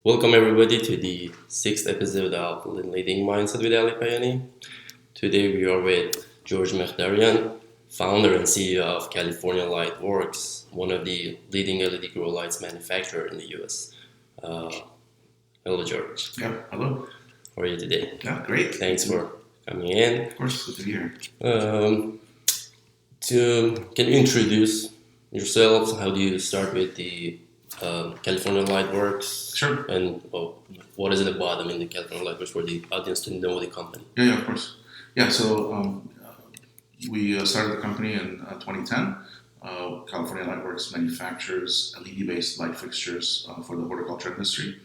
Welcome everybody to the sixth episode of Leading Mindset with Ali Payani. Today we are with George Mekhtarian, founder and CEO of California LightWorks, one of the leading LED grow lights manufacturer in the US. Hello, George. Yeah, hello. How are you today? Yeah, great. Thanks for coming in. Of course, good to be here. Can you introduce yourself? How do you start with the California LightWorks? Sure. And what is it about them in the California LightWorks for the audience to know the company? Yeah, of course. Yeah, so we started the company in 2010. California LightWorks manufactures LED-based light fixtures for the horticulture industry.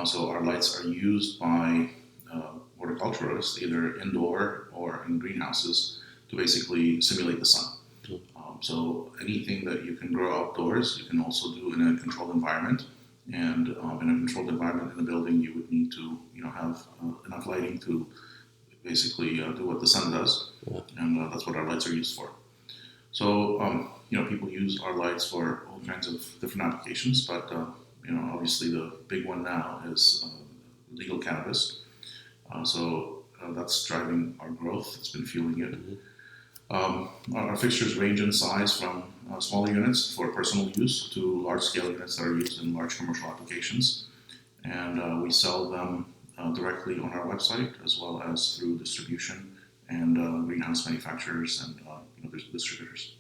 So our lights are used by horticulturalists, either indoor or in greenhouses, to basically simulate the sun. So anything that you can grow outdoors, you can also do in a controlled environment. And in a controlled environment in the building, you would need to, have enough lighting to basically do what the sun does, and that's what our lights are used for. So people use our lights for all kinds of different applications, but obviously the big one now is legal cannabis. So that's driving our growth. It's been fueling it. Our fixtures range in size from smaller units for personal use to large-scale units that are used in large commercial applications. And we sell them directly on our website, as well as through distribution and greenhouse manufacturers and distributors.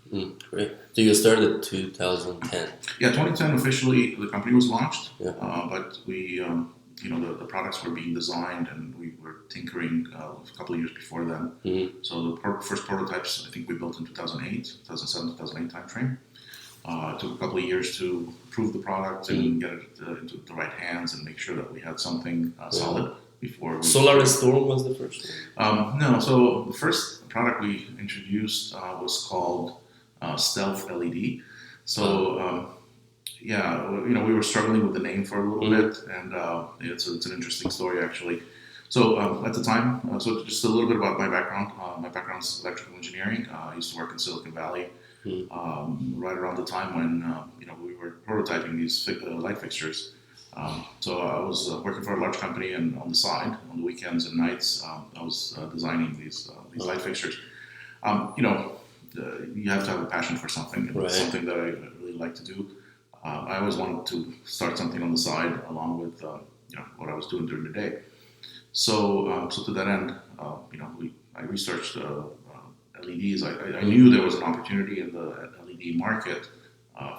Great. So you started 2010. Yeah, 2010 officially the company was launched, Yeah. but we, the products were being designed and we were tinkering a couple of years before then. So the first prototypes I think we built in 2007, 2008 timeframe. It took a couple of years to prove the product and get it into the right hands and make sure that we had something solid before. Solaris Storm was the first one? No, so the first product we introduced was called Stealth LED. So we were struggling with the name for a little bit, and it's an interesting story actually. So at the time, so just a little bit about my background. My background is electrical engineering. I used to work in Silicon Valley. Right around the time when we were prototyping these light fixtures. So I was working for a large company, and on the side, on the weekends and nights, I was designing these light fixtures. You have to have a passion for something, and it's something that I really like to do. I always wanted to start something on the side along with what I was doing during the day. So to that end, I researched LEDs. I knew there was an opportunity in the LED market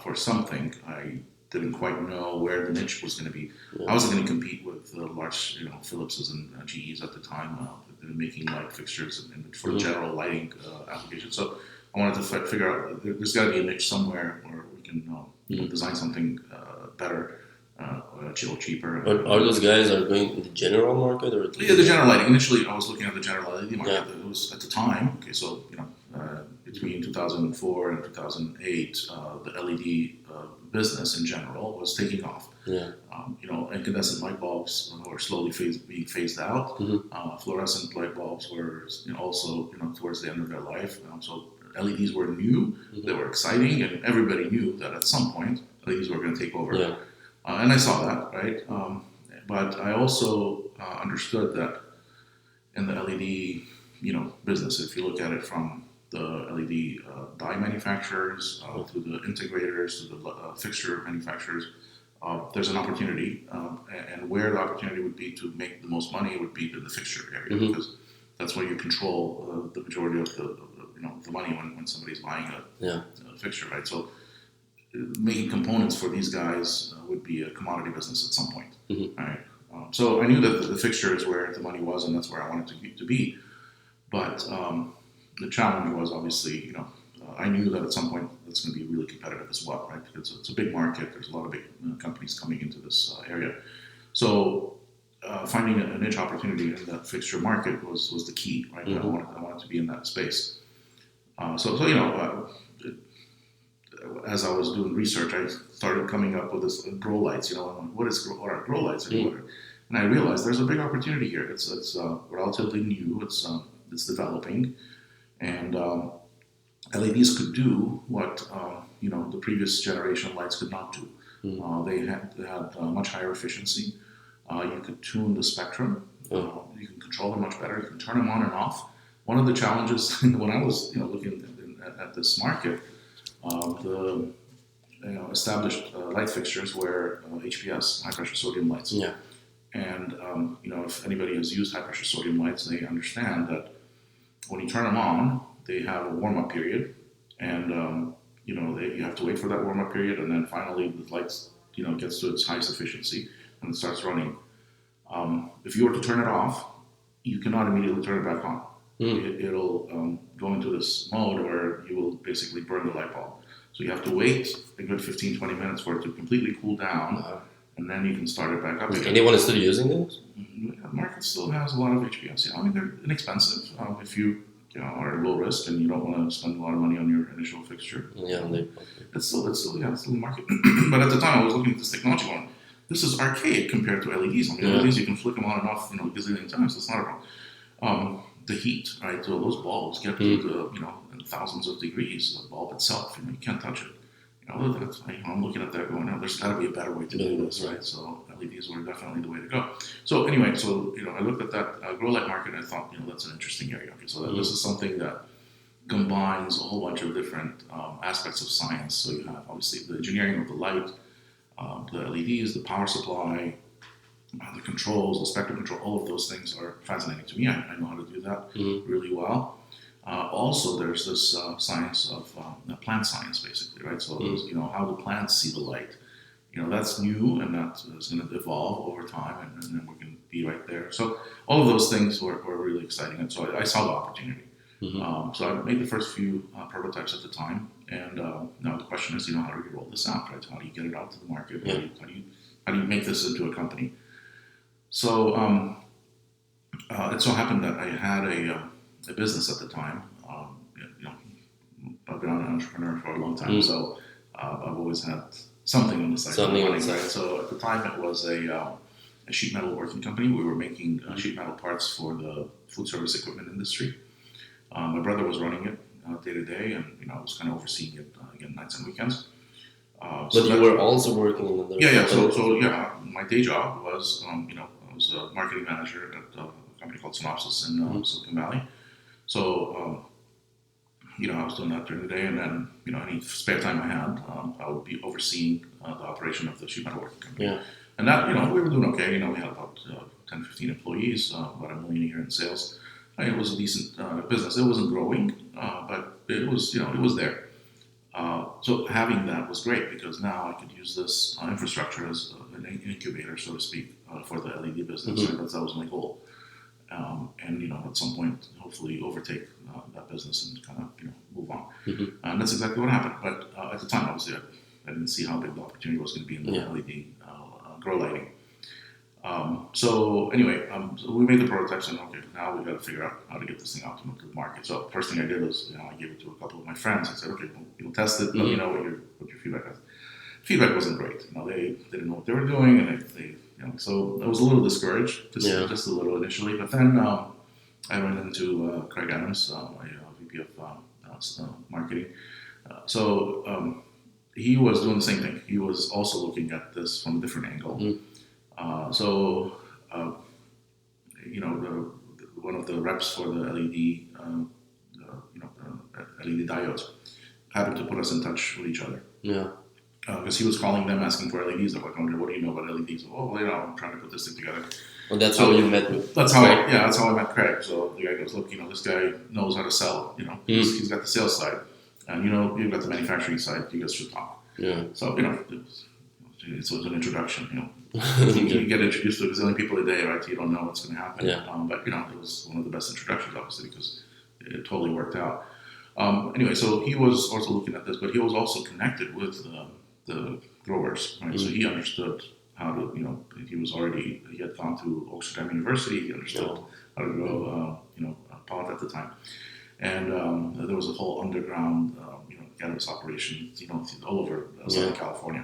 for something. I didn't quite know where the niche was going to be. I wasn't going to compete with the large, Philips's and GE's at the time, making light fixtures and for general lighting applications. So I wanted to figure out there's got to be a niche somewhere where we can design something better, cheaper. Are those guys going in the general market or? Yeah, the general lighting. Initially, I was looking at the general LED market. Yeah. It was at the time. Okay, so between 2004 and 2008, the LED business in general was taking off. Yeah. Incandescent light bulbs were slowly being phased out. Fluorescent light bulbs were also towards the end of their life. So LEDs were new. They were exciting, and everybody knew that at some point LEDs were going to take over. Yeah. And I saw that, right? But I also understood that in the LED, business, if you look at it from the LED die manufacturers to the integrators to the fixture manufacturers, there's an opportunity, and where the opportunity would be to make the most money would be in the fixture area, because that's where you control the majority of the money when somebody's buying a fixture, right? So making components for these guys would be a commodity business at some point, right? So I knew that the fixture is where the money was, and that's where I wanted to be. But the challenge was obviously, I knew that at some point it's going to be really competitive as well, right? Because it's a big market. There's a lot of big companies coming into this area. So finding a niche opportunity in that fixture market was the key, right? I wanted to be in that space. As I was doing research, I started coming up with this grow lights. What are grow lights? And I realized there's a big opportunity here. It's relatively new. It's developing, and LEDs could do what the previous generation lights could not do. They had much higher efficiency. You could tune the spectrum. You can control them much better. You can turn them on and off. One of the challenges when I was looking at this market, the established light fixtures were HPS, high pressure sodium lights. Yeah. And if anybody has used high pressure sodium lights, they understand that when you turn them on, they have a warm up period, and you have to wait for that warm up period, and then finally the lights gets to its highest efficiency and it starts running. If you were to turn it off, you cannot immediately turn it back on. It'll go into this mode where you will basically burn the light bulb. So you have to wait a good 15, 20 minutes for it to completely cool down, and then you can start it back up again. Anyone is still using this? The market still has a lot of HPS. I mean, they're inexpensive if you are low risk and you don't want to spend a lot of money on your initial fixture. Yeah, it's still the market. But at the time, I was looking at this technology going, this is archaic compared to LEDs. I mean, LEDs you can flick them on and off, a gazillion times. That's not a problem. The heat, right? So those bulbs get to thousands of degrees. The bulb itself, you can't touch it. I'm looking at that going, there's got to be a better way to do this, right? So LEDs were definitely the way to go. So anyway, I looked at that grow light market and I thought, that's an interesting area. Okay, so this is something that combines a whole bunch of different aspects of science. So you have obviously the engineering of the light, the LEDs, the power supply, the controls, the spectrum control, all of those things are fascinating to me. I know how to do that really well. Also, there's this science of plant science, basically, right? So, how do plants see the light? That's new, and that is going to evolve over time, and then we're going to be right there. So, all of those things were really exciting, and so I saw the opportunity. So, I made the first few prototypes at the time, and now the question is, how do you roll this out, right? How do you get it out to the market? How do you make this into a company? So, it so happened that I had a business at the time. I've been an entrepreneur for a long time, so I've always had something on the side. So at the time, it was a sheet metal working company. We were making sheet metal parts for the food service equipment industry. My brother was running it day to day, and I was kind of overseeing it again nights and weekends. But you were also working in the So my day job was I was a marketing manager at a company called Synopsys in Silicon Valley. So, I was doing that during the day, and then, any spare time I had, I would be overseeing the operation of the sheet metal working company. Yeah. And that, we were doing okay. We had about 10, 15 employees, about $1 million a year in sales. It was a decent business. It wasn't growing, but it was, it was there. So having that was great because now I could use this infrastructure as an incubator, so to speak, for the LED business. Right? That was my goal. And at some point, hopefully overtake that business and kind of move on. And that's exactly what happened. But at the time, obviously, I didn't see how big the opportunity was going to be in the LED grow lighting. So anyway, so we made the prototypes, and okay, now we got to figure out how to get this thing out to the market. So first thing I did was I gave it to a couple of my friends. I said, okay, we'll test it. Let me know what your feedback is. Feedback wasn't great. They didn't know what they were doing, and they so I was a little discouraged, just a little initially. But then I went into Craig Adams, my VP of marketing. So he was doing the same thing. He was also looking at this from a different angle. One of the reps for the LED, LED diodes, happened to put us in touch with each other. Yeah. Because he was calling them asking for LEDs. I'm like, what do you know about LEDs? I'm trying to put this thing together. Well, that's how you met me. That's how I met Craig. So the guy goes, look, this guy knows how to sell. He's got the sales side, and you've got the manufacturing side. You guys should talk. Yeah. So it was an introduction. You get introduced to a gazillion people a day, right? You don't know what's going to happen. Yeah. But it was one of the best introductions, obviously, because it totally worked out. Anyway, so he was also looking at this, but he was also connected with the growers, right? So he understood how to, he had gone to Oxford University. He understood how to grow, pot at the time, and there was a whole underground, cannabis operation, all over Southern California.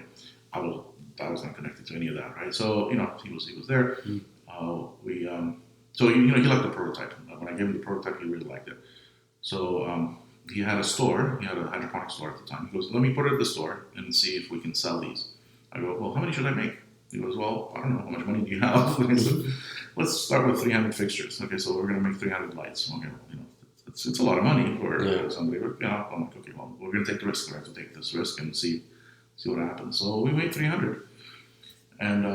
I was not connected to any of that, right? So he was there. So he liked the prototype. When I gave him the prototype, he really liked it. So he had a store. He had a hydroponic store at the time. He goes, let me put it at the store and see if we can sell these. I go, well, how many should I make? He goes, well, I don't know, how much money do you have? I said, let's start with 300 fixtures. Okay, so we're going to make 300 lights. Okay, well, it's a lot of money for somebody. I'm like, okay, well, we're going to take the risk. We have to take this risk and see what happens. So we made 300. And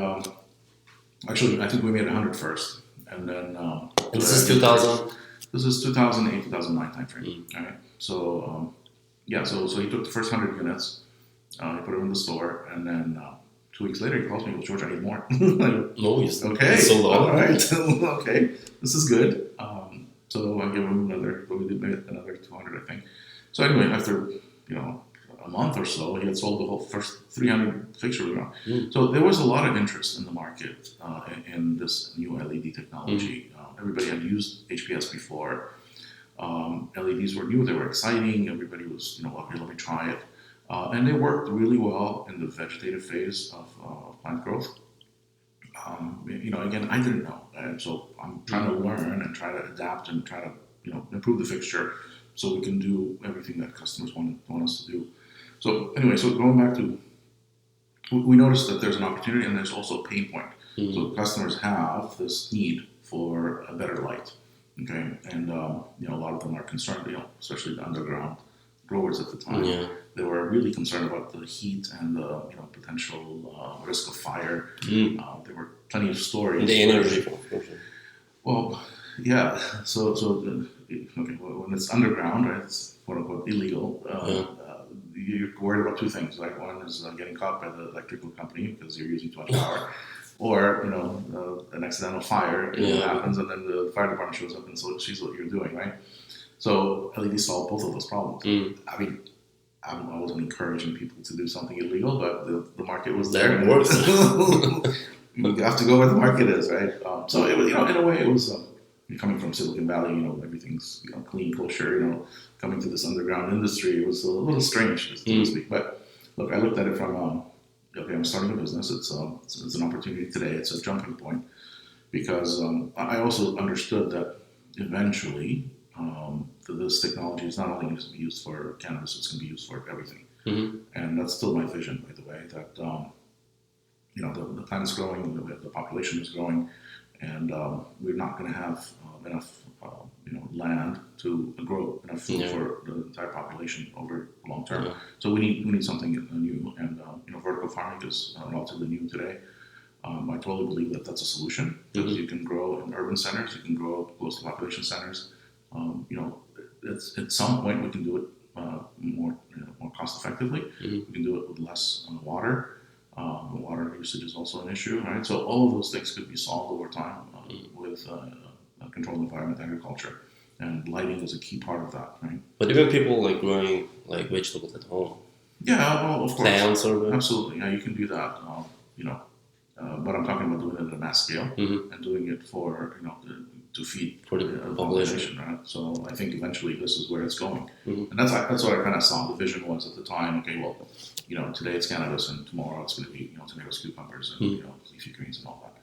actually, I think we made 100 first. And then... and this is 2000? This is 2008, 2009 timeframe. All right. So, so he took the first 100 units, he put them in the store, and then 2 weeks later he calls me, well, George, I need more. No, he's okay, so low. all right, okay, this is good. So I give him another 200, I think. So anyway, after, a month or so, he had sold the whole first 300 fixture round. So there was a lot of interest in the market in this new LED technology. Everybody had used HPS before. LEDs were new, they were exciting. Everybody was, okay, let me try it. And they worked really well in the vegetative phase of plant growth. Again, I didn't know. And so I'm trying to learn and try to adapt and try to, improve the fixture so we can do everything that customers want us to do. So anyway, so going back to, we noticed that there's an opportunity and there's also a pain point. So customers have this need for a better light. Okay, and a lot of them are concerned, especially the underground growers at the time. They were really concerned about the heat and the potential risk of fire. There were plenty of stories. And the energy. Well, yeah. So when it's underground, right, it's quote unquote illegal. You're worried about two things, right? One is getting caught by the electrical company because you're using too much power. Or, an accidental fire happens and then the fire department shows up and so sees what you're doing, right? So LED solved both of those problems. I mean, I wasn't encouraging people to do something illegal, but the market was there. That works. You have to go where the market is, right? So it was, in a way, it was coming from Silicon Valley. Everything's clean, kosher. Coming to this underground industry, it was a little strange, so to speak. But look, I looked at it from okay, I'm starting a business. It's an opportunity today. It's a jumping point because I also understood that eventually this technology is not only going to be used for cannabis, it's going to be used for everything. And that's still my vision, by the way, that the planet's growing, the population is growing, and we're not going to have enough land to grow enough food for the entire population over the long term. So we need something new, and vertical farming is relatively new today. I totally believe that that's a solution because you can grow in urban centers, you can grow close to population centers. It's at some point we can do it more cost effectively. We can do it with less water. Water usage is also an issue, right? So all of those things could be solved over time with a controlled environment agriculture, and lighting is a key part of that, right? But even people growing vegetables at home. Yeah, well, of course. Plants or absolutely, yeah, you can do that. But I'm talking about doing it at a mass scale and doing it for to feed for the population, right? So I think eventually this is where it's going, and that's what I kind of saw. The vision was at the time. Okay, well, today it's cannabis, and tomorrow it's going to be tomatoes, cucumbers, and leafy greens and all that.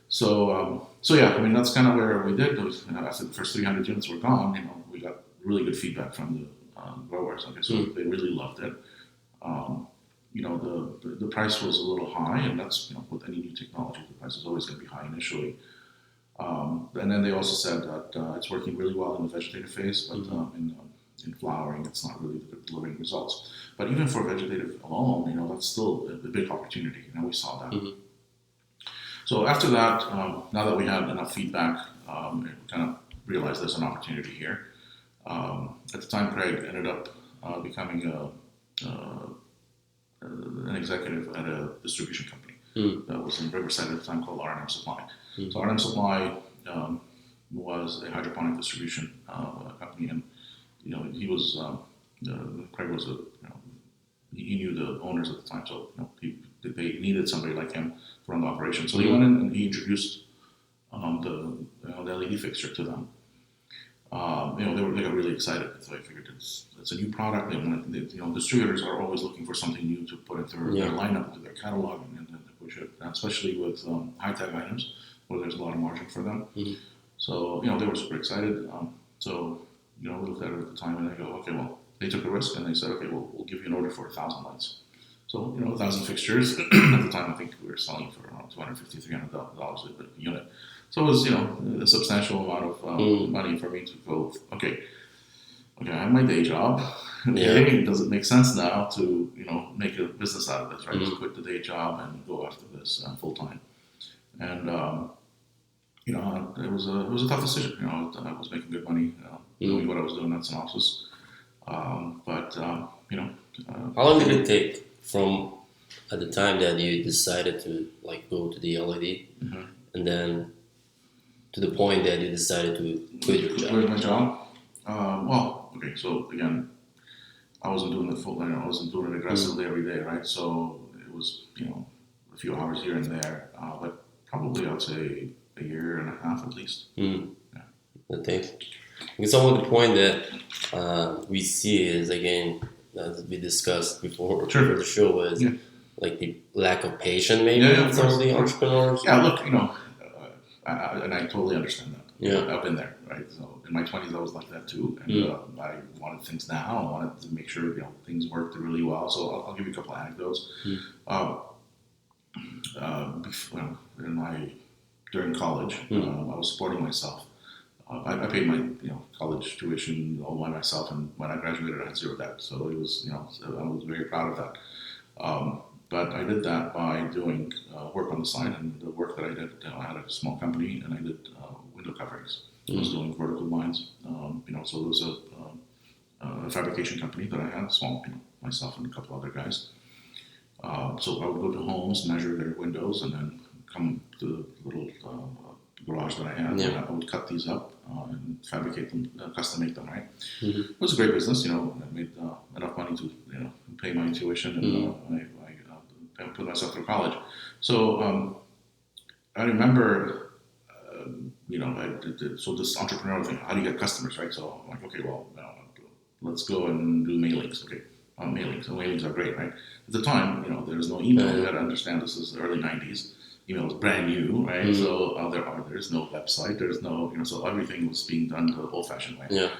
So yeah, I mean that's kind of where we did. After the first 300 units were gone, we got really good feedback from the growers. Okay, so they really loved it. The price was a little high, and that's with any new technology, the price is always going to be high initially. And then they also said that it's working really well in the vegetative phase, but in flowering, it's not really delivering results. But even for vegetative alone, that's still a big opportunity. We saw that. So after that, now that we had enough feedback, we kind of realized there's an opportunity here. At the time, Craig ended up becoming an executive at a distribution company that was in Riverside at the time called R&M Supply. So R&M Supply was a hydroponic distribution company, and he was Craig was he knew the owners at the time, so they needed somebody like him to run the operation. So he went in and he introduced the LED fixture to them. They got really excited. So I figured it's a new product. Distributors are always looking for something new to put into their lineup, into their catalog, and to push it, especially with high-tech items where there's a lot of margin for them. So they were super excited. We looked at it at the time and they go, okay, well, they took a risk and they said, okay, we'll give you an order for 1,000 lights. So, 1,000 fixtures. At the time, I think we were selling for around $250, $300 a unit. So it was, a substantial amount of money for me to go, okay, I have my day job. Okay, does it make sense now to, make a business out of this, right? Just quit the day job and go after this full time. And, it was a tough decision. I was making good money doing what I was doing at Synopsys. How long did it take from at the time that you decided to go to the LED, and then to the point that you decided to quit your job? Quit my job. Okay. So again, I wasn't doing it full time. I wasn't doing it aggressively every day, right? So it was, a few hours here and there, but probably I'd say a year and a half at least. Yeah. I think. Because some of the point that we see is, again, as we discussed before the show, was the lack of patience maybe with some of the entrepreneurs. Yeah, look, and I totally understand that. Yeah, I've been there, right? So in my 20s, I was like that too, and I wanted things now. I wanted to make sure things worked really well. So I'll give you a couple of anecdotes. During college, I was supporting myself. I paid my college tuition all by myself, and when I graduated, I had zero debt. So it was I was very proud of that. But I did that by doing work on the side, and the work that I did, I had a small company, and I did window coverings. I was doing vertical blinds. So there was a fabrication company that I had, small, myself and a couple other guys. So I would go to homes, measure their windows, and then come to the little garage that I had. And I would cut these up and fabricate them, custom make them, right? It was a great business. I made enough money to pay my tuition, and I put myself through college. So I remember, so this entrepreneurial thing, how do you get customers, right? So I'm like, okay, well, let's go and do mailings. Okay, mailings. So mailings are great, right? At the time, there's no email. You got to understand this is the early 90s. Email was brand new, right? So there's no website. There's no, so everything was being done the old-fashioned way. Yeah.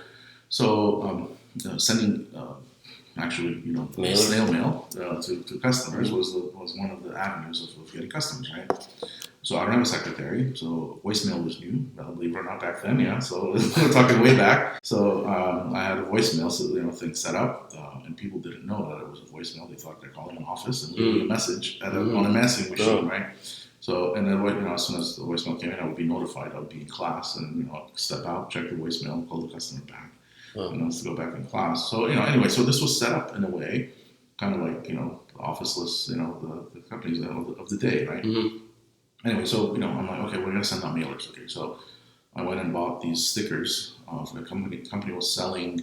So sending actually, snail mail to customers was one of the avenues of getting customers, right? So I don't have a secretary, so voicemail was new, believe it or not, back then, yeah. So we're talking way back. So I had a voicemail, so thing set up, and people didn't know that it was a voicemail. They thought they're calling an office and leaving a message on a messaging machine, right? So, and then as soon as the voicemail came in, I would be notified. I would be in class, and I'd step out, check the voicemail, call the customer back, to go back in class. So anyway, so this was set up in a way, kind of like the officeless, the companies of the day, right? Anyway, so I'm like, okay, we're gonna send out mailers. Okay, so I went and bought these stickers. The company was selling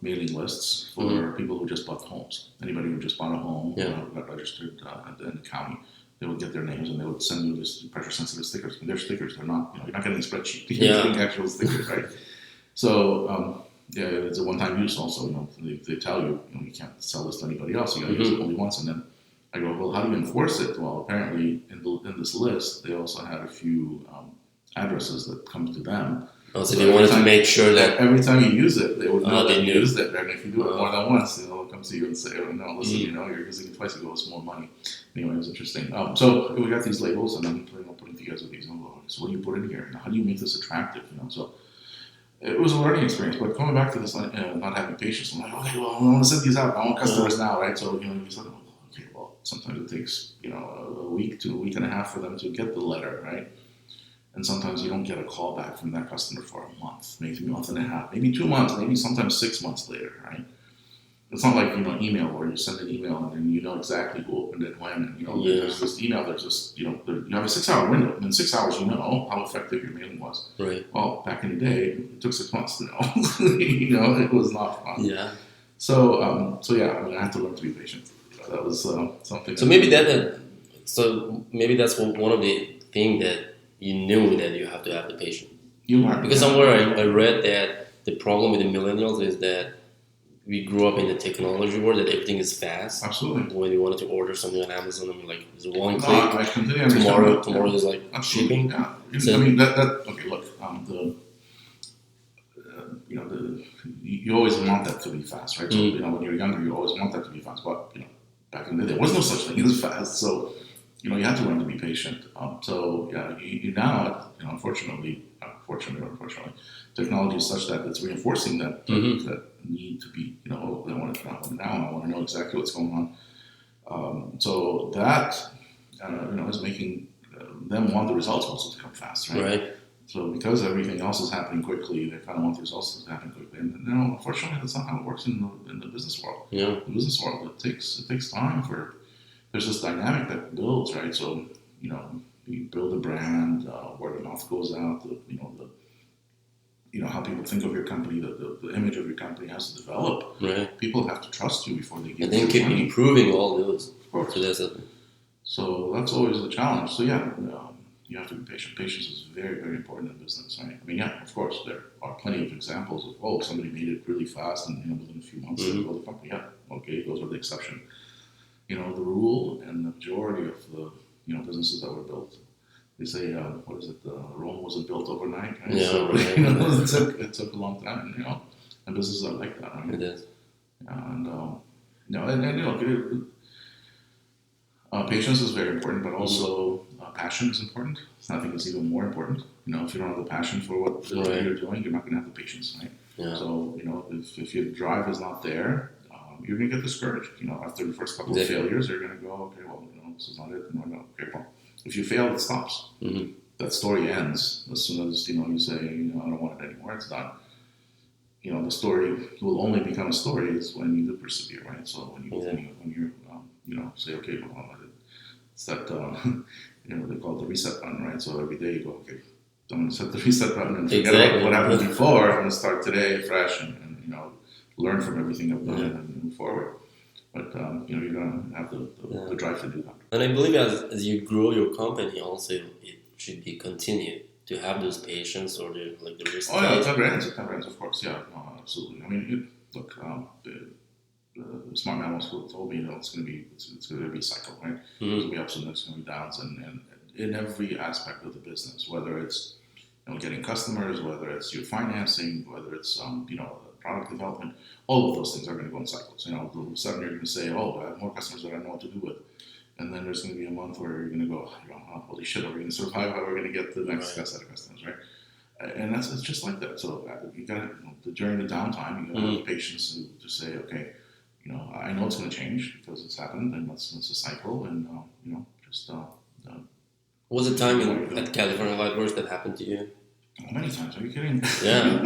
mailing lists for people who just bought homes. Anybody who just bought a home, got registered in the county. They would get their names and they would send you this pressure-sensitive stickers. And they're stickers. They're not, you're not getting a spreadsheet. You're getting actual stickers, right? So, it's a one-time use also. They tell you, you can't sell this to anybody else. You got to use it only once. And then I go, well, how do you enforce it? Well, apparently in this list, they also had a few addresses that come to them. Oh, so they wanted to make sure that every time you use it, they would know that you used it. And if you do it more than once, they'll come to you and say, oh, no, listen, you're using it twice ago, it's more money. Anyway, it was interesting. So we got these labels, and then putting together these envelopes. So what do you put in here? How do you make this attractive? So it was a learning experience. But coming back to this, not having patience, I'm like, okay, well, I want to send these out. I want customers now, right? So you said, okay, well, sometimes it takes a week to a week and a half for them to get the letter, right? And sometimes you don't get a call back from that customer for a month, maybe a month and a half, maybe 2 months, maybe sometimes 6 months later, right? It's not like, email where you send an email and then you know exactly who opened it when. And, there's this email, there's just, you have a 6-hour window. And in 6 hours, you know how effective your mailing was. Right. Well, back in the day, it took 6 months to know. It was not fun. Yeah. So, I had to learn to be patient. That was something. So maybe that's one of the things that you knew that you have to have the patience. You are. Because somewhere I read that the problem with the millennials is that we grew up in the technology world, that everything is fast. Absolutely. When you wanted to order something on Amazon, and like, there's one click. I completely understand. Tomorrow there's like shipping. Yeah. So, okay, look, you always want that to be fast, right? So, when you're younger, you always want that to be fast. But, back in the day, there was no such thing as fast. So, you had to learn to be patient. You now, unfortunately, technology is such that it's reinforcing that need to be, I want it now. I want to know exactly what's going on. So that, is making them want the results also to come fast, right? Right. So because everything else is happening quickly, they kind of want the results to happen quickly. And unfortunately, that's not how it works in the business world. Yeah. The business world, it takes time for. There's this dynamic that builds, right? So you build a brand, word of mouth goes out. How people think of your company, the image of your company has to develop. Right. People have to trust you before they give you and then keep money. improving all those. Of course. So that's always the challenge. So you have to be patient. Patience is very, very important in business, right? I mean, of course, there are plenty of examples of, somebody made it really fast and, within a few months they built a company. Yeah, okay, those are the exception. The rule and the majority of the, businesses that were built, they say, what is it, Rome wasn't built overnight, right? Yeah, so, right. it took a long time, and businesses are like that, right? It is. Patience is very important, but also passion is important. I think it's even more important. If you don't have the passion for what you're doing, you're not going to have the patience, right? Yeah. So, if your drive is not there, you're going to get discouraged. After the first couple of failures, you're going to go, okay, well, this is not it. Okay, well, if you fail, it stops. Mm-hmm. That story ends as soon as, you say, I don't want it anymore. It's done. The story will only become a story is when you do persevere, right? So when you say, okay, well, it's that, they call it the reset button, right? So every day you go, okay, I'm going to set the reset button and forget about what happened before. I'm going to start today fresh and learn from everything I've done and move forward. But, you're going to have the drive to do that. And I believe as you grow your company also, it should be continued to have those patience or the risk. Oh, yeah, it never ends, of course. Yeah, no, absolutely. I mean, look, the smart man once told me, it's going to be a cycle, right? There's going to be ups and there's going to be downs, and in every aspect of the business, whether it's getting customers, whether it's your financing, whether it's product development, all of those things are going to go in cycles. All of a sudden you're going to say, I have more customers that I know what to do with, and then there's going to be a month where you're going to go, holy shit, are we going to survive? How are we going to get the next set of customers, right? And it's just like that. So you got to, during the downtime, you got to have the patience to say, okay, I know it's going to change because it's happened, and it's a cycle, and just. Was it time at California LightWorks that happened to you? Many times. Are you kidding? Yeah.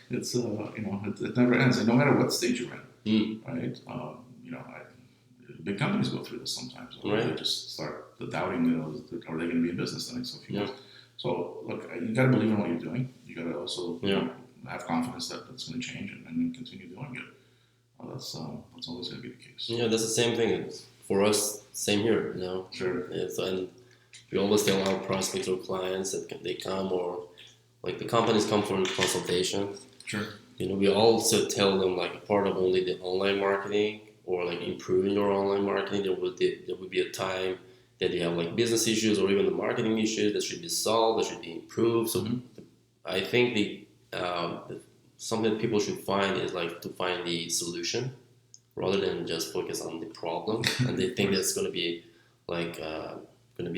It never ends, and no matter what stage you're in, right? Big companies go through this sometimes. Right. They just start doubting, are they going to be in business the next few months? So look, you got to believe in what you're doing. You got to also have confidence that it's going to change and continue doing it. That's always going to be the case. Yeah, that's the same thing for us. Same here, Sure. Yeah, and we always tell our prospects or clients that they come, or the companies come for consultation. Sure. We also tell them part of only the online marketing or improving your online marketing, there will be a time that you have business issues or even the marketing issues that should be solved, that should be improved. So I think something that people should find is to find the solution rather than just focus on the problem. And they think that's going to be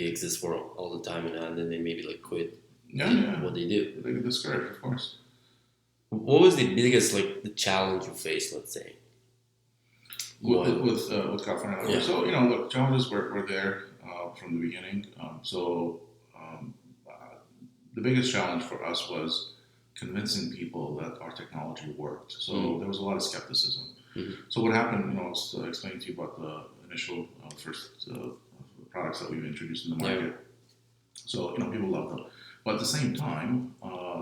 exist for all the time, and then they maybe quit what they do. They get discouraged, of course. What was the biggest the challenge you faced, let's say? With California. Yeah. So look, challenges were there from the beginning. The biggest challenge for us was convincing people that our technology worked. So there was a lot of skepticism. So what happened? I was explaining to you about the initial first products that we've introduced in the market. Yeah. So people loved them, but at the same time,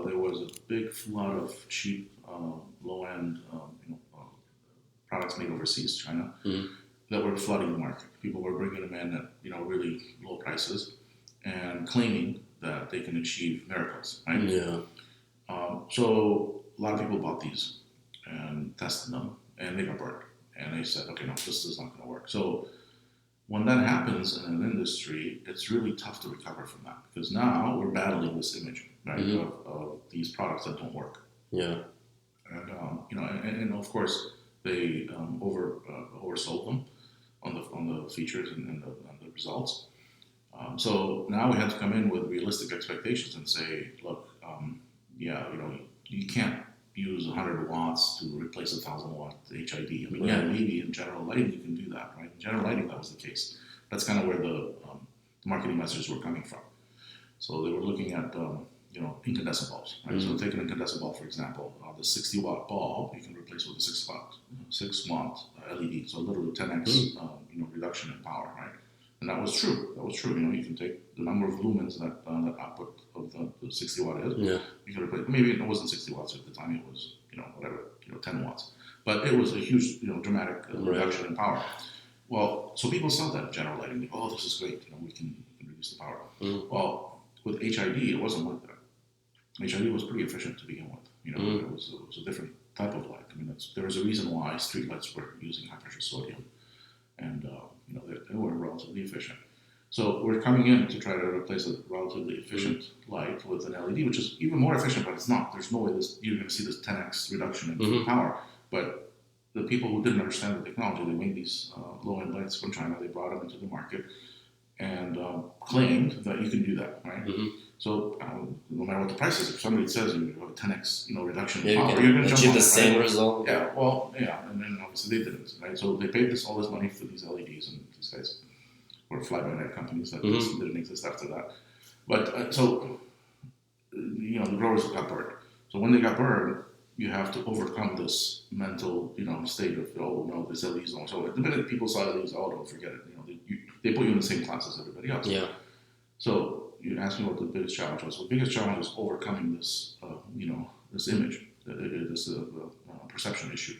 there was a big flood of cheap, low-end, products made overseas, China, that were flooding the market. People were bringing them in at really low prices and claiming that they can achieve miracles, right? Yeah. So a lot of people bought these and tested them, and they got burned. And they said, okay, no, this is not going to work. So when that happens in an industry, it's really tough to recover from that, because now we're battling this image, right, of these products that don't work. Yeah. And and of course they oversold them. the features and the results. So now we had to come in with realistic expectations and say, look, you can't use 100 watts to replace a 1,000-watt HID. I mean, maybe in general lighting you can do that, right? In general lighting, that was the case. That's kind of where the marketing messages were coming from. So they were looking at, incandescent bulbs, right? So take an incandescent bulb, for example. The 60-watt bulb, you can replace with a 6-watt LED. So literally 10x, reduction in power, right? And that was true. You can take the number of lumens that output of the 60 watt is. Yeah. You can replace. Maybe it wasn't 60 watts at the time. It was 10 watts. But it was a huge dramatic reduction in power. Well, so people saw that in general lighting. They go, oh, this is great. We can reduce the power. Well, with HID, it wasn't like that. HID was pretty efficient to begin with. It was a different type of light. I mean, there was a reason why streetlights were using high pressure sodium, and they were relatively efficient. So we're coming in to try to replace a relatively efficient light with an LED, which is even more efficient, but it's not. There's no way you're going to see this 10x reduction in power. But the people who didn't understand the technology, they made these low-end lights from China. They brought them into the market and claimed that you can do that, right? So no matter what the price is, if somebody says you have a 10x reduction in power, you're going to jump on the it, same right? result. And then obviously they didn't, right? So they paid all this money for these LEDs, and these guys were fly-by-night companies that just didn't exist after that. But the growers got burned. So when they got burned, you have to overcome this mental, state of, oh no, this LEDs don't. So the minute people saw LEDs, oh, don't forget it. They put you in the same class as everybody else. Yeah. So you asked me what the biggest challenge was. The biggest challenge was overcoming this, this image, this perception issue.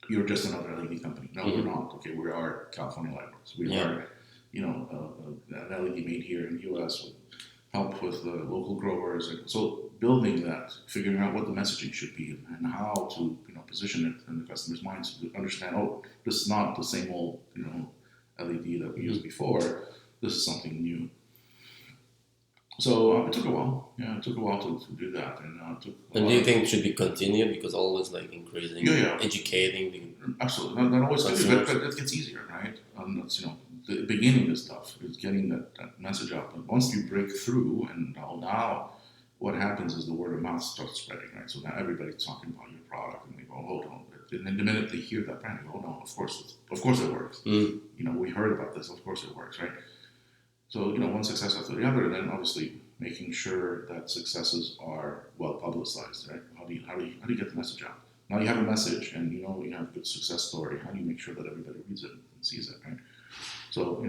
You're just another LED company. No, we're not. Okay, we are California LightWorks. We are, an LED made here in the U.S. with help with the local growers. And so building that, figuring out what the messaging should be and how to, position it in the customer's minds to understand, oh, this is not the same old, LED that we used before. This is something new. So it took a while. Yeah, it took a while to do that. And do you think it should be continued? Because always increasing, educating. Absolutely. Not always good, but it gets easier, right? And that's, the beginning is tough. It's getting that message out. But once you break through, and now what happens is the word of mouth starts spreading, right? So now everybody's talking about your product, and they go, hold on. And then the minute they hear that brand, they go, oh no, of course it works. We heard about this. Of course it works, right? So, one success after the other, and then obviously making sure that successes are well publicized, right? How do you get the message out? Now you have a message, and you have a good success story. How do you make sure that everybody reads it and sees it, right? So,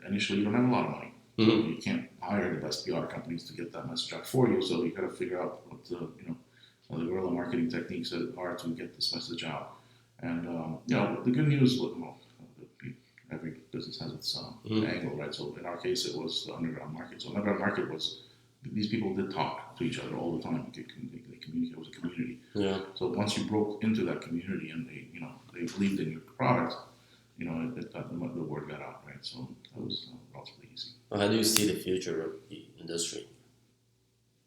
initially you don't have a lot of money. You can't hire the best PR companies to get that message out for you. So you got to figure out what the guerrilla marketing techniques are to get this message out. And the good news was, every business has its angle, right? So in our case, it was the underground market. So underground market was, these people did talk to each other all the time. They communicate. It was a community. Yeah. So once you broke into that community and they believed in your product, the word got out, right? So that was relatively easy. How do you see the future of the industry?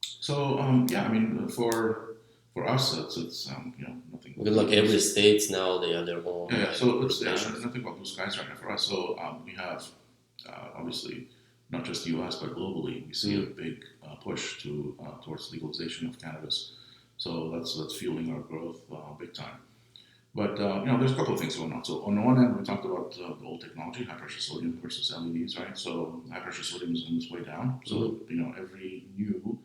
So for us, it's nothing. Because every states now they have their own. Yeah. So it's nothing about blue skies right now for us. So we have obviously not just the U.S. but globally, we see a big push towards legalization of cannabis. So that's fueling our growth big time. But there's a couple of things going on. So on the one hand, we talked about the old technology, high pressure sodium versus LEDs, right? So high pressure sodium is on its way down. So every new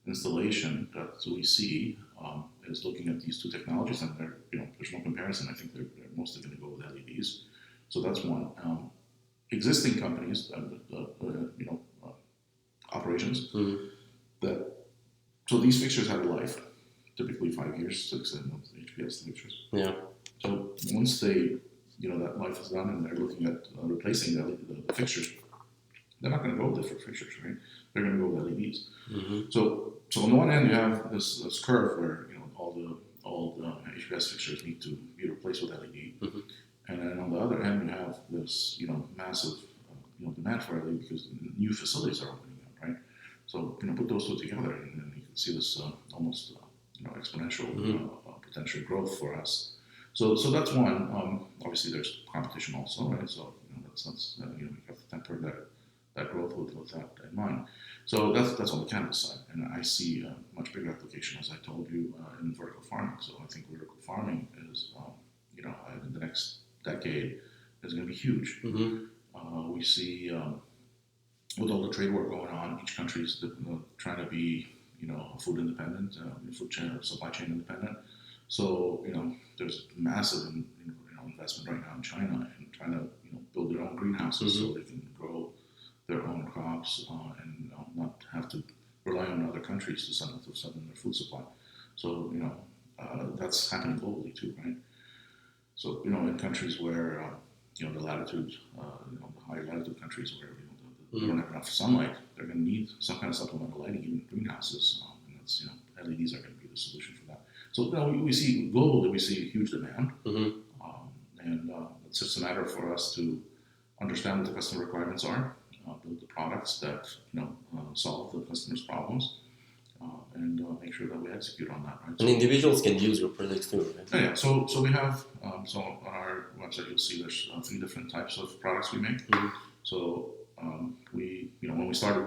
installation that we see is looking at these two technologies, and there's no comparison. I think they're mostly going to go with LEDs. So that's one. Existing companies, operations so these fixtures have a life, typically 5 years, 6 HPS fixtures. Yeah. So once they, that life is done, and they're looking at replacing the fixtures, they're not going to go with different fixtures, right? They're going to go with LEDs. So on the one hand, you have this curve where all the HPS fixtures need to be replaced with LED, and then on the other hand, you have this massive demand for LED because new facilities are opening up, right? So put those two together, and then you can see this almost exponential potential growth for us. So that's one. Obviously, there's competition also, right? So you have to temper that growth with that in mind. So that's on the cannabis side, and I see a much bigger application, as I told you, in vertical farming. So I think vertical farming is, in the next decade, is going to be huge. We see with all the trade war going on, each country's trying to be, food independent, supply chain independent. So there's massive investment right now in China and trying to build their own greenhouses so they can grow their own crops and not have to rely on other countries to send them their food supply. So that's happening globally too, right? So in countries where the latitude, the high latitude countries where they don't have enough sunlight, they're going to need some kind of supplemental lighting in greenhouses, and that's LEDs are going to be the solution for that. So we see globally, we see huge demand, and it's just a matter for us to understand what the customer requirements are, build the products that solve the customer's problems, and make sure that we execute on that. Right? And individuals can use your products too, right? Yeah. So we have so on our website you'll see there's 3 different types of products we make. So we when we started,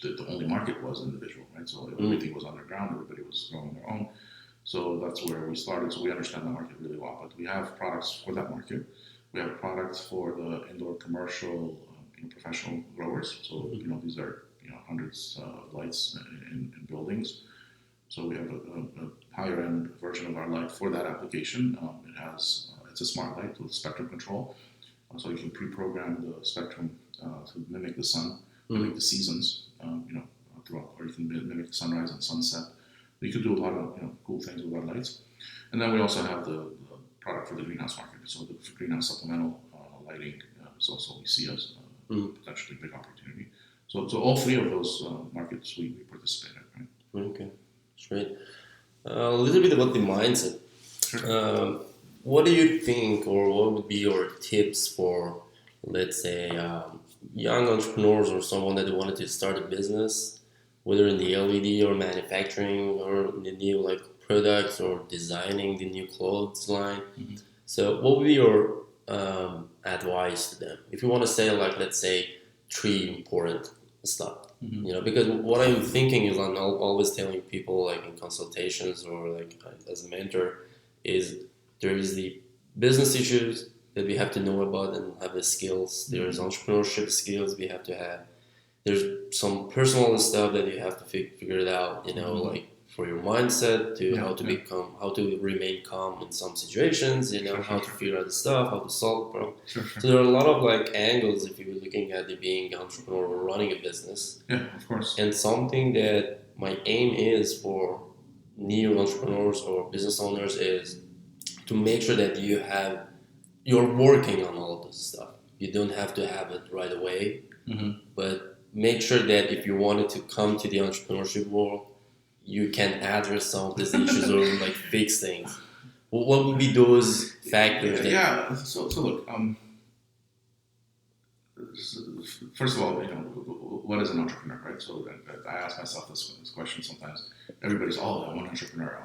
the only market was individual, right? So everything was underground, everybody was growing their own. So that's where we started. So we understand the market really well. But we have products for that market. We have products for the indoor commercial, professional growers. So these are hundreds of lights in buildings. So we have a higher end version of our light for that application. It's a smart light with spectrum control. So you can pre-program the spectrum to mimic the sun, mimic the seasons, throughout, or you can mimic the sunrise and sunset. You could do a lot of cool things with our lights. And then we also have the product for the greenhouse market. So the greenhouse supplemental lighting is also we see as a potentially big opportunity. So all 3 of those markets we participate in, right? Okay, that's great. A little bit about the mindset. Sure. What do you think, or what would be your tips for, let's say, young entrepreneurs or someone that wanted to start a business, whether in the LED or manufacturing or the new products or designing the new clothes line? So what would be your advice to them? If you want to say let's say 3 important stuff, because what I'm thinking is I'm always telling people in consultations or as a mentor is there is the business issues that we have to know about and have the skills. There's entrepreneurship skills we have to have. There's some personal stuff that you have to figure it out, for your mindset to how to remain calm in some situations, how to figure out the stuff, how to solve the problem. Sure. So there are a lot of angles if you're looking at being an entrepreneur or running a business. Yeah, of course. And something that my aim is for new entrepreneurs or business owners is to make sure that you're working on all of this stuff. You don't have to have it right away, but make sure that if you wanted to come to the entrepreneurship world, you can address some of these issues or fix things. What would be those factors? So look, first of all, what is an entrepreneur, right? So I ask myself this question sometimes. Everybody's, I'm an entrepreneur.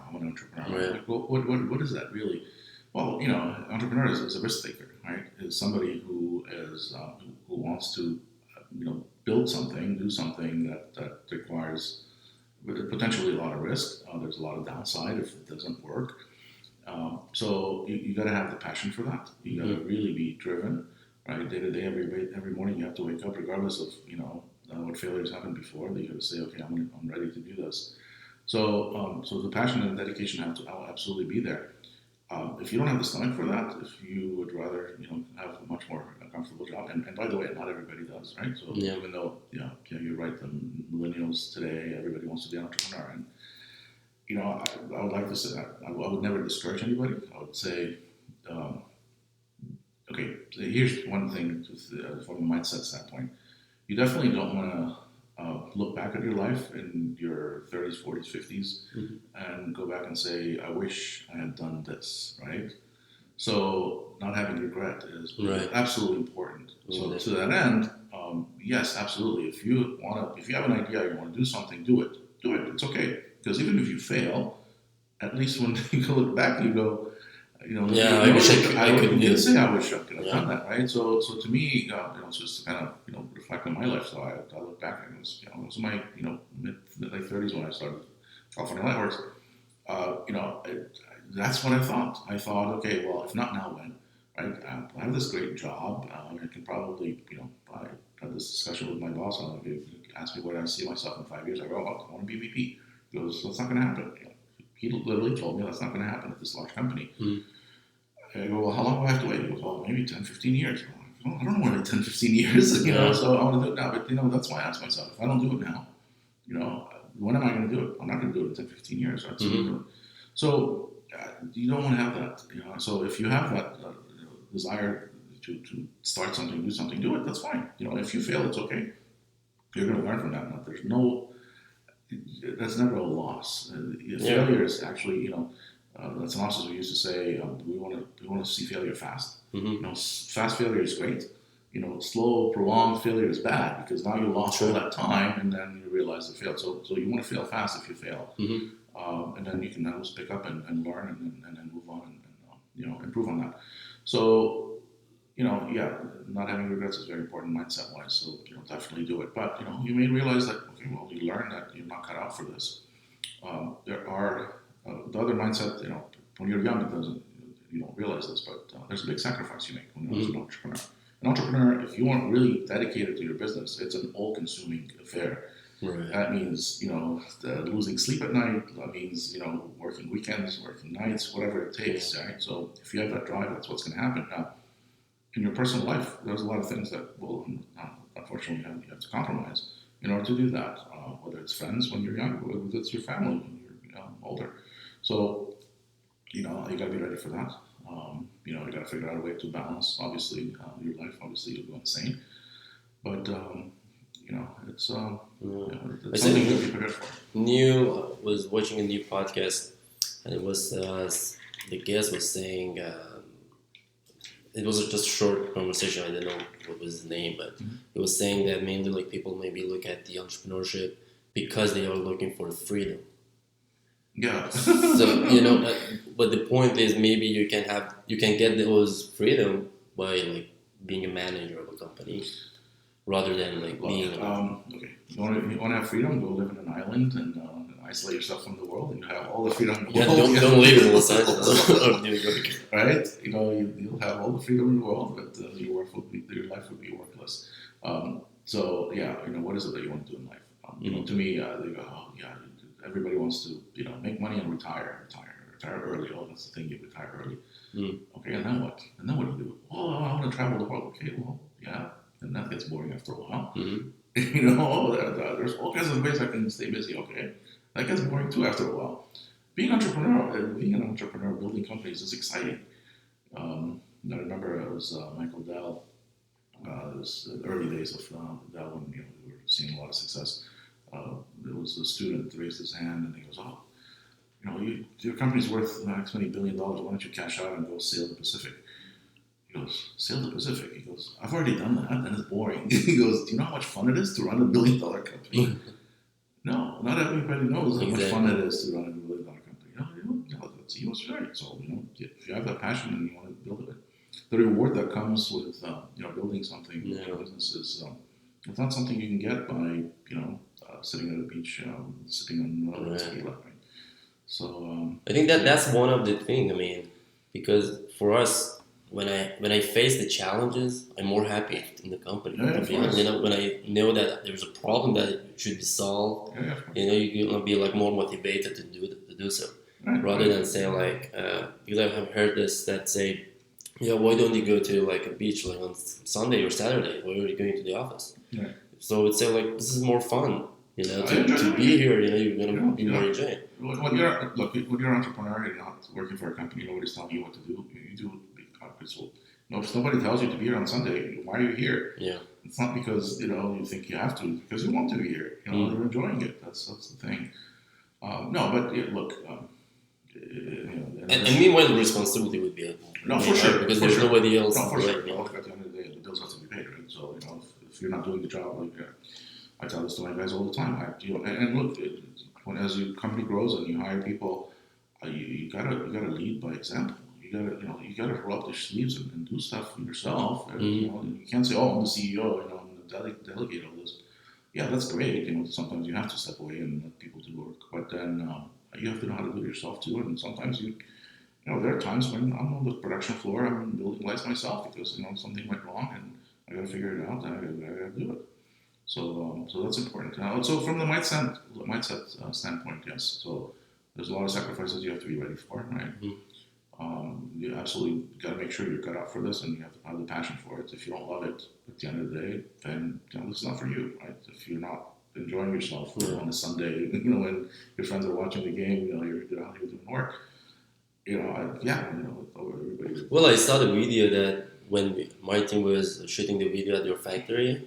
Right. What is that really? Well, entrepreneur is a risk taker, right? Is somebody who wants to, build something, do something that requires potentially a lot of risk. There's a lot of downside if it doesn't work. So you got to have the passion for that. You got to really be driven, right? Day to day, every morning you have to wake up, regardless of what failures happened before. You got to say, okay, I'm ready to do this. So the passion and dedication have to absolutely be there. If you don't have the stomach for that, if you would rather have a much more comfortable job, and by the way, not everybody does, right? So even though you're right, the millennials today, everybody wants to be an entrepreneur, and I would like to say that I would never discourage anybody. I would say, okay, so here's one thing from a mindset standpoint. You definitely don't want to look back at your life in your 30s, 40s, 50s, and go back and say, I wish I had done this, right? So not having regret is absolutely important. So to that end, yes, absolutely. If you have an idea, you want to do something, do it. It's okay. Because even if you fail, at least when you look back, you go, Yeah, I wish I could you do can it. say I wish I could have done that, right? So to me, it's just to kind of reflect on my life. So I look back and it was my mid late 30s when I started California LightWorks. That's what I thought. I thought, okay, well, if not now, when? Right? I have this great job. I can probably, I had this discussion with my boss. If you ask me where I see myself in 5 years, I go, oh, I want to be VP. He goes, that's not going to happen. He literally told me that's not going to happen at this large company. Mm. I go, well, how long do I have to wait? He goes, well, maybe 10, 15 years. I'm like, I don't know where 10, 15 years, so I want to do it now. But, that's why I ask myself, if I don't do it now, when am I going to do it? I'm not going to do it in 10, 15 years. Right? So you don't want to have that. So if you have that desire to start something, do something, do it. That's fine. If you fail, it's okay. You're going to learn from that. That's never a loss. Failure is actually, that's an officer we used to say, we want to see failure fast. Mm-hmm. Fast failure is great. Slow, prolonged failure is bad because now you lost all that time and then you realize you failed. So you want to fail fast if you fail. Mm-hmm. And then you can always pick up and learn and then move on and improve on that. So, not having regrets is very important mindset-wise. So, definitely do it. But, you may realize that, okay, well, you learn that you're not cut out for this. There are the other mindset, when you're young, you don't realize this, but there's a big sacrifice you make when you're an entrepreneur. An entrepreneur, if you aren't really dedicated to your business, it's an all-consuming affair. Right. That means, losing sleep at night. That means, working weekends, working nights, whatever it takes, right? So if you have that drive, that's what's going to happen. Now, in your personal life, there's a lot of things that will, unfortunately, you have to compromise in order to do that. Whether it's friends when you're young, whether it's your family when you're older. So, you got to be ready for that. You got to figure out a way to balance, obviously, your life. Obviously, you'll go insane. But, it's something to be prepared for. Was watching a new podcast, and it was the guest was saying it was just a short conversation. I don't know what was his name, but he was saying that mainly people maybe look at the entrepreneurship because they are looking for freedom. Yeah. So but the point is maybe you can get those freedom by being a manager of a company. Rather than being. Okay, you want to have freedom? Go live in an island and isolate yourself from the world, and you have all the freedom in the world. Don't live in Los Angeles or New York. Right? You'll have all the freedom in the world, but your life would be worthless. So yeah, what is it that you want to do in life? To me, they go, oh yeah, everybody wants to make money and retire early. Oh, that's the thing, you retire early. Okay, and then what? And then what do you do? Oh, I want to travel the world. Okay, well, yeah. And that gets boring after a while. There's all kinds of ways I can stay busy. Okay, that gets boring too after a while. Being an entrepreneur, building companies is exciting. I remember it was Michael Dell. It was the early days of Dell when we were seeing a lot of success. There was a student that raised his hand and he goes, "Oh, your company's worth X many $1 billion. Why don't you cash out and go sail the Pacific?" He goes, sail the Pacific. He goes, I've already done that, and it's boring. He goes, do you know how much fun it is to run $1 billion company? No, not everybody knows how much fun it is to run $1 billion company. He was right. So, if you have that passion and you want to build it, the reward that comes with, building something, business is, it's not something you can get by, sitting at a beach, sitting on a tequila, right? So, I think that's one of the things. Because for us, when I face the challenges, I'm more happy in the company. When I know that there's a problem that should be solved, you're gonna be more motivated to do so, rather than say because I have heard this that say, why don't you go to a beach on Sunday or Saturday? Why are you going to the office? Right. So it's this is more fun. To be here, you're gonna be more enjoying. When you're an entrepreneur, you're not working for a company. Nobody's telling you what to do. You do. So, if nobody tells you to be here on Sunday, why are you here? Yeah. It's not because you think you have to, because you want to be here. You're enjoying it. That's the thing. Look. And meanwhile, the responsibility would be for sure because there's nobody else. No, for sure. Look, at the end of the day, the bills have to be paid, right? So if you're not doing the job, I tell this to my guys all the time. And look, as your company grows and you hire people, you gotta lead by example. you gotta roll up your sleeves and do stuff yourself. You can't say, oh, I'm the CEO, I'm gonna delegate all this. Yeah, that's great. Sometimes you have to step away and let people do work, but then you have to know how to do it yourself too. And sometimes there are times when I'm on the production floor, I'm building lights myself because something went wrong and I got to figure it out and I got to do it. So that's important. So from the mindset standpoint, yes. So there's a lot of sacrifices you have to be ready for, right? You absolutely got to make sure you're cut out for this and you have to have the passion for it. If you don't love it at the end of the day, then it's not for you, right? If you're not enjoying yourself on a Sunday, when your friends are watching the game, you're out here doing work. Everybody. Well, I saw the video that when my team was shooting the video at your factory,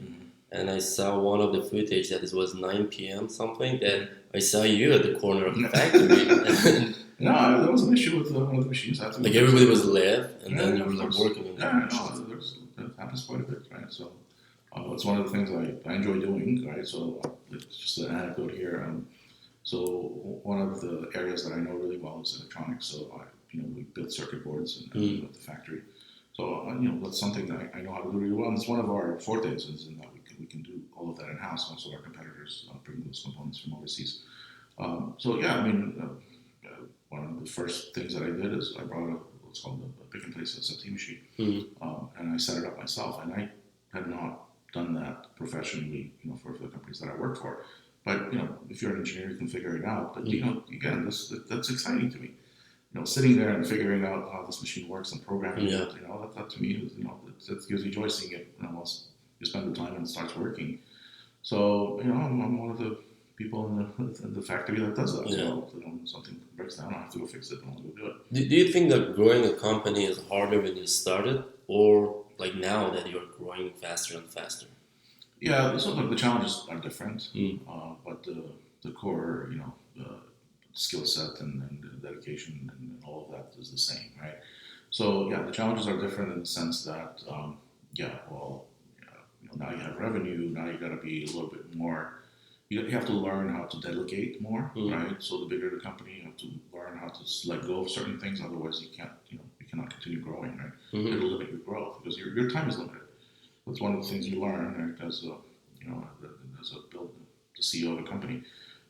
and I saw one of the footage that it was 9 p.m. something. Then I saw you at the corner of the factory. No, there was an issue with one of the machines. Like everybody was left, and then you were like working on that happens quite a bit, right? So it's one of the things I enjoy doing, right? So it's just an anecdote here. So one of the areas that I know really well is electronics. So we build circuit boards at the factory. So that's something that I know how to do really well. And it's one of our fortes is in that we can do all of that in house. Most of our competitors bring those components from overseas. One of the first things that I did is I brought what's called a pick and place SMT machine, and I set it up myself. And I had not done that professionally, for the companies that I work for. But if you're an engineer, you can figure it out. But again, that's exciting to me. Sitting there and figuring out how this machine works and programming it. That to me is that gives you joy seeing it. Once you spend the time and it starts working. So I'm one of the people in the factory that does that. So something breaks down, I have to go fix it and I'll go do it. Do you think that growing a company is harder when you started, or like now that you're growing faster and faster? Yeah, so the challenges are different, but the core, skill set and the dedication and all of that is the same, right? So the challenges are different in the sense that, now you have revenue, now you got to be a little bit more. You have to learn how to delegate more, right? So the bigger the company, you have to learn how to let go of certain things. Otherwise, you can't, you cannot continue growing, right? It'll limit your growth because your time is limited. That's one of the things you learn, right, as the CEO of a company,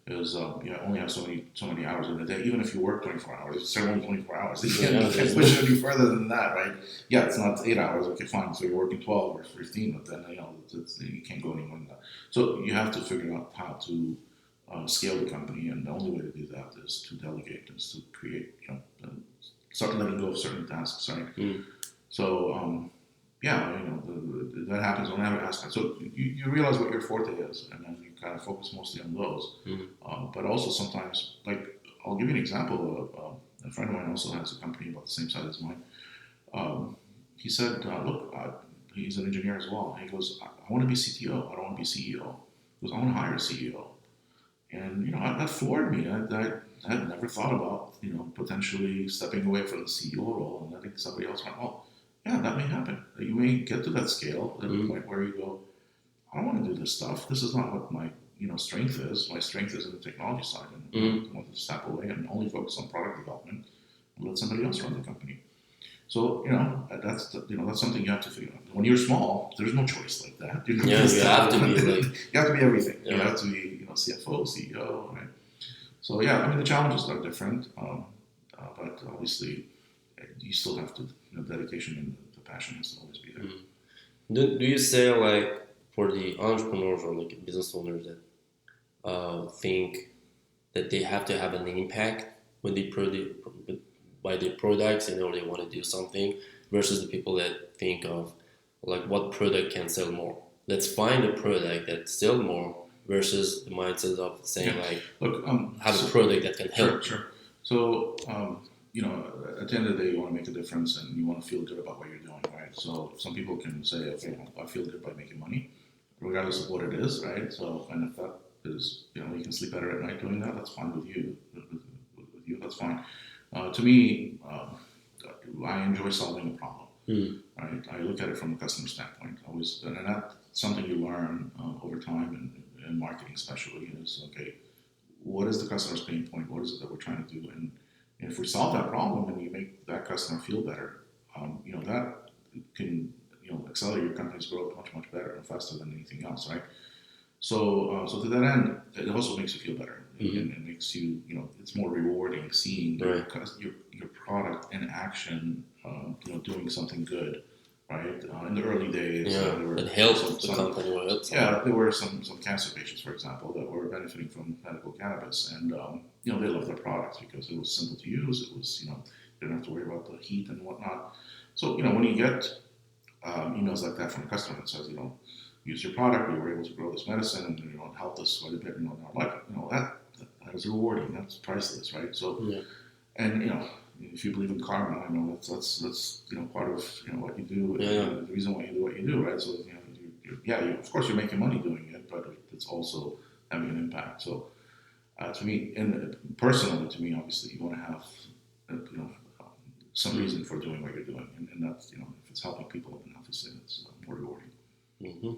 is you only have so many hours in a day. Even if you work 24 hours, it's only 24 hours. You can't push it any further than that, right? Yeah, it's not 8 hours. Okay, fine. So you're working 12 or 15, but then you can't go any more than that. So you have to figure out how to scale the company, and the only way to do that is to delegate, is to create, start letting go of certain tasks, right? So. That happens on every aspect. So you realize what your forte is, and then you kind of focus mostly on those. But also sometimes, like, I'll give you an example. A friend of mine also has a company about the same size as mine. He said, look, he's an engineer as well. And he goes, I want to be CTO. I don't want to be CEO. He goes, I want to hire a CEO. And, that floored me. I had never thought about, potentially stepping away from the CEO role and letting somebody else run. Well, yeah, that may happen. You may get to that scale at the point where you go, I don't want to do this stuff. This is not what my strength is. My strength is in the technology side, and I want to step away and only focus on product development and let somebody else run the company. So that's something you have to figure out. When you're small, there's no choice like that. You have to be you have to be everything. Yeah. You have to be CFO, CEO, right? So the challenges are different, but obviously you still have to. Dedication and the passion has to always be there. Do you say, like, for the entrepreneurs or like business owners that think that they have to have an impact when they buy their products and they want to do something, versus the people that think of like what product can sell more? Let's find a product that sells more, versus the mindset of saying have a product that can help. Sure. So. At the end of the day, you want to make a difference and you want to feel good about what you're doing, right? So some people can say, okay, I feel good by making money, regardless of what it is, right? So, and if that is, you can sleep better at night doing that, that's fine with you. With you, that's fine. To me, I enjoy solving a problem, right? I look at it from a customer standpoint always, and that's something you learn over time in marketing especially, is, okay, what is the customer's pain point? What is it that we're trying to do? And if we solve that problem and we make that customer feel better, that can accelerate your company's growth much better and faster than anything else, right? So to that end, it also makes you feel better, and it makes you it's more rewarding seeing your product in action, doing something good, right? In the early days, it helped the company. There were some cancer patients, for example, that were benefiting from medical cannabis, and they loved their products because it was simple to use. It was you didn't have to worry about the heat and whatnot. So when you get emails like that from a customer that says use your product, we were able to grow this medicine, and it helped us quite a bit in our life. That is rewarding. That's priceless, right? So, and if you believe in karma, that's part of what you do. The reason why you do what you do, right? So of course you're making money doing it, but it's also having an impact. So to me, and personally to me, obviously you want to have some reason for doing what you're doing, and that's if it's helping people, then obviously it's more rewarding. Mm-hmm.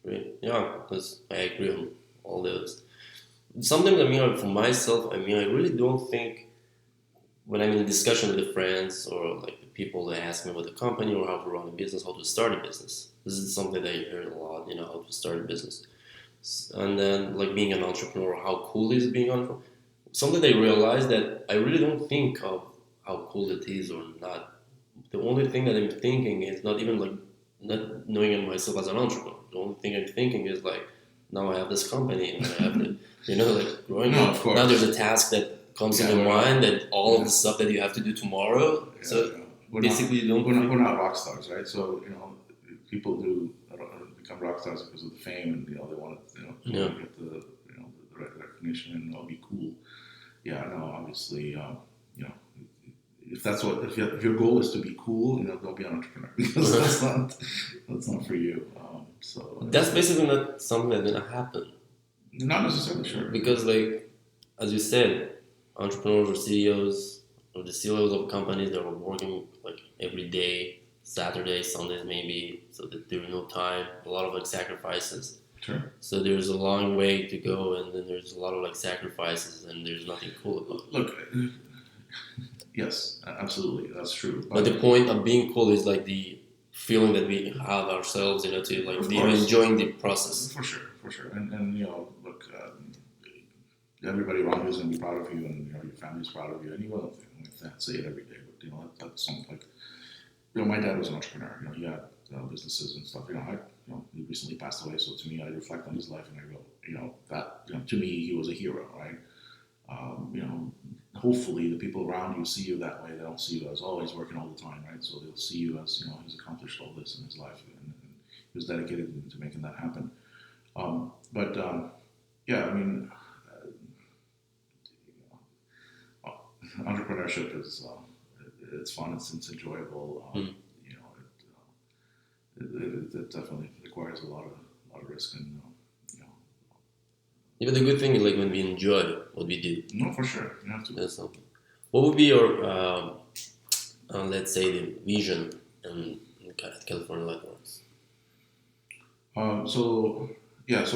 Great. Yeah, because I agree on all those. Sometimes, for myself, I really don't think when I'm in discussion with the friends or like the people that ask me about the company or how to run a business, how to start a business. This is something that I hear a lot, how to start a business. And then like being an entrepreneur, how cool is being an entrepreneur? Something I realized that I really don't think of how cool it is or not. The only thing that I'm thinking is not even like not knowing myself as an entrepreneur. The only thing I'm thinking is like, now I have this company and I have the, like growing up. Of course. Now there's a task that comes in your mind that all of the stuff that you have to do tomorrow. Basically, we're not rock stars, right? So people do become rock stars because of the fame, and they want to get the recognition, and it'll be cool. Yeah, no, obviously, if your goal is to be cool, don't be an entrepreneur because that's not for you. So that's basically not something that's gonna happen. Not necessarily, sure. Because like as you said, entrepreneurs or CEOs or the CEOs of companies that are working like every day, Saturdays, Sundays maybe, so that there's no time, a lot of like sacrifices. Sure. So there's a long way to go, and then there's a lot of like sacrifices, and there's nothing cool about it. Look. Yes, absolutely, that's true. But the point of being cool is like the feeling that we have ourselves, to like enjoying the process. For sure. And look, everybody around you is going to be proud of you, and your family's proud of you. And you won't say it every day, but that's something like my dad was an entrepreneur. He had businesses and stuff. He recently passed away, so to me, I reflect on his life and I go, that to me, he was a hero, right? Hopefully the people around you see you that way. They don't see you as he's working all the time, right? So they'll see you as he's accomplished all this in his life, and he was dedicated to making that happen. Entrepreneurship is it's fun. It's enjoyable. It definitely requires a lot of risk and. But the good thing is like when we enjoy what we do. No, for sure. You have to. That's something. What would be your, let's say, the vision in California LightWorks? So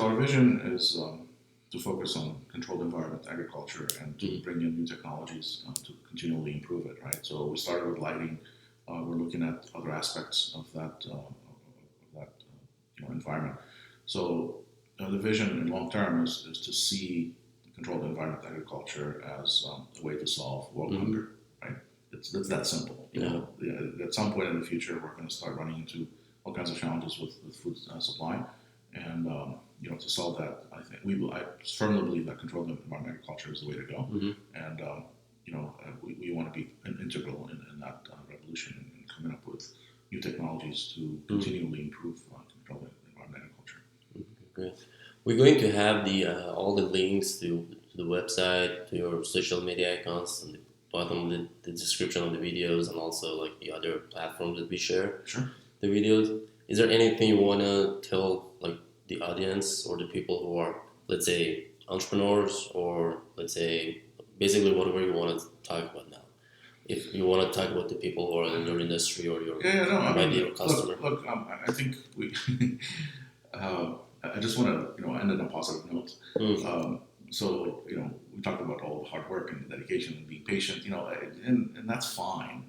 our vision is to focus on controlled environment agriculture and to bring in new technologies to continually improve it. Right. So we started with lighting. We're looking at other aspects of that environment. So. The vision in long term is to see controlled environment agriculture as a way to solve world hunger. Right? It's that simple. At some point in the future, we're going to start running into all kinds of challenges with food supply, and to solve that, I firmly believe that controlled environment agriculture is the way to go, and we want to be integral in that revolution and coming up with new technologies to continually improve controlled environment agriculture. Great. We're going to have all the links to the website, to your social media accounts, and the bottom of the description of the videos, and also like the other platforms that we share. Sure. The videos. Is there anything you want to tell like the audience or the people who are, let's say, entrepreneurs, or let's say basically whatever you want to talk about now? If you want to talk about the people who are in your industry or your ideal customer. Look, I think we. I just want to end on a positive note. So, we talked about all the hard work and dedication and being patient, and that's fine.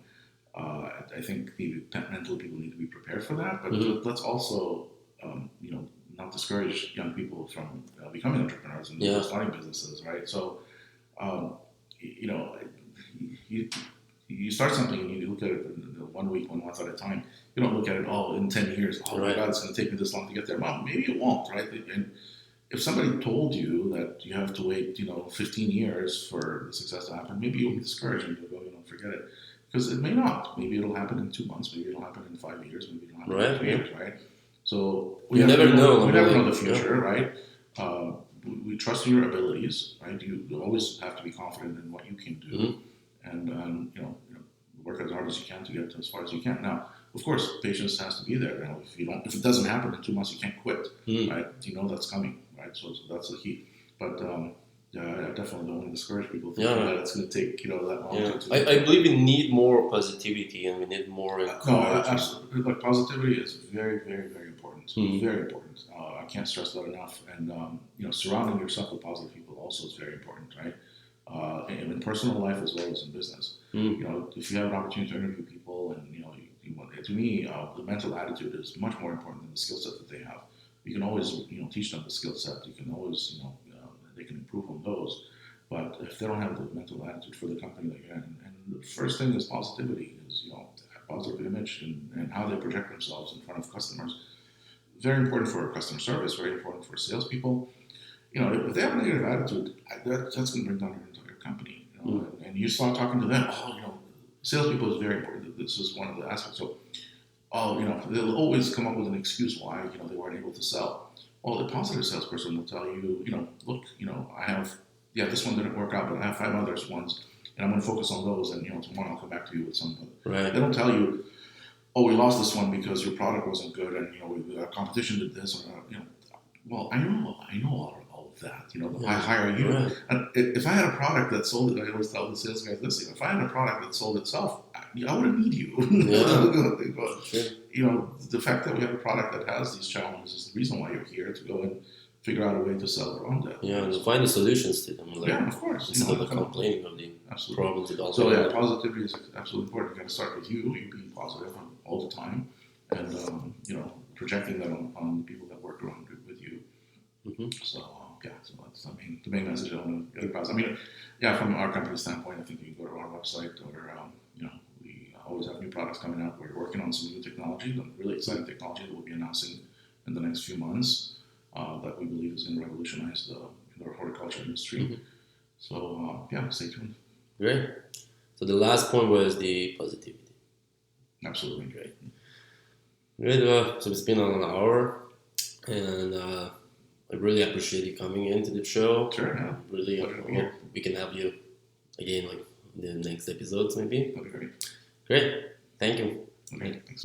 I think mentally people need to be prepared for that, but let's also, not discourage young people from becoming entrepreneurs and starting businesses, right? So, you start something and you look at it 1 week, 1 month at a time. You don't look at it, in 10 years, my God, it's going to take me this long to get there. Well, maybe it won't, right? And if somebody told you that you have to wait, 15 years for the success to happen, maybe you'll be discouraged and you'll go, forget it. Because it may not. Maybe it'll happen in 2 months. Maybe it'll happen in 5 years. Maybe it'll happen in 3 years, right? So we never know. We never know the future, right? We trust in your abilities, right? You always have to be confident in what you can do, and work as hard as you can to get as far as you can. Now, of course, patience has to be there. If it doesn't happen in 2 months, you can't quit, right? That's coming, right? So that's the key. But I definitely don't want to discourage people thinking that it's going to take that long. Yeah. I believe we need more positivity and we need more encouragement. No, absolutely. Like, positivity is very, very, very important. Very important. I can't stress that enough. And surrounding yourself with positive people also is very important, right? In personal life as well as in business. If you have an opportunity to interview people, and to me, the mental attitude is much more important than the skill set that they have. You can always teach them the skill set. You can always they can improve on those. But if they don't have the mental attitude for the company that you're in, and the first thing is positivity, is positive image and how they project themselves in front of customers. Very important for customer service. Very important for salespeople. If they have a negative attitude, that's going to bring down your entire company. And you start talking to them. Salespeople is very important. This is one of the aspects. So, they'll always come up with an excuse why they weren't able to sell. Well, the positive salesperson will tell you, look, I have, this one didn't work out, but I have 5 other ones, and I'm going to focus on those, and tomorrow I'll come back to you with something. Right. They don't tell you, we lost this one because your product wasn't good, and our competition did this, or well, I know all of that. I hire you. Right. And if I had a product that sold it, I always tell the sales guys this: if I had a product that sold itself, I wouldn't need you. Sure. The fact that we have a product that has these challenges is the reason why you're here, to go and figure out a way to sell around that. Yeah, and find the solutions to them. Of course. Instead of complaining of the problems. So positivity is absolutely important. You got to start with you being positive all the time, and projecting that on the people that work around with you. So so that's the main message I want to get across. From our company standpoint, I think you can go to our website, or we always have new products coming out. We're working on some new technology, really exciting technology that we'll be announcing in the next few months, that we believe is going to revolutionize the horticulture industry. So stay tuned. Great. So the last point was the positivity. Absolutely. Great. So it's been an hour, and I really appreciate you coming into the show. Sure. Yeah. Really hope we can have you again, in the next episodes maybe. That'd be great. Great. Thank you. Okay. Thanks.